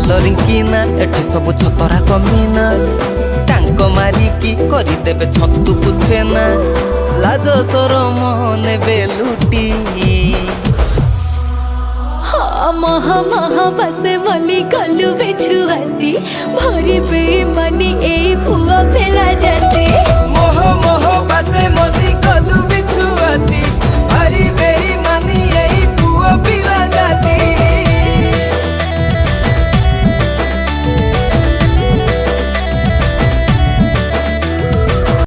मालो रिंकीना एठी सब छतरा कमीना टांक मारिकी देबे छतु पुछेना लाज सरम नेबे लुटी महा महा बसे मली गलु बेछुआती भरी बेईमानी ए पुआ फेला जाती।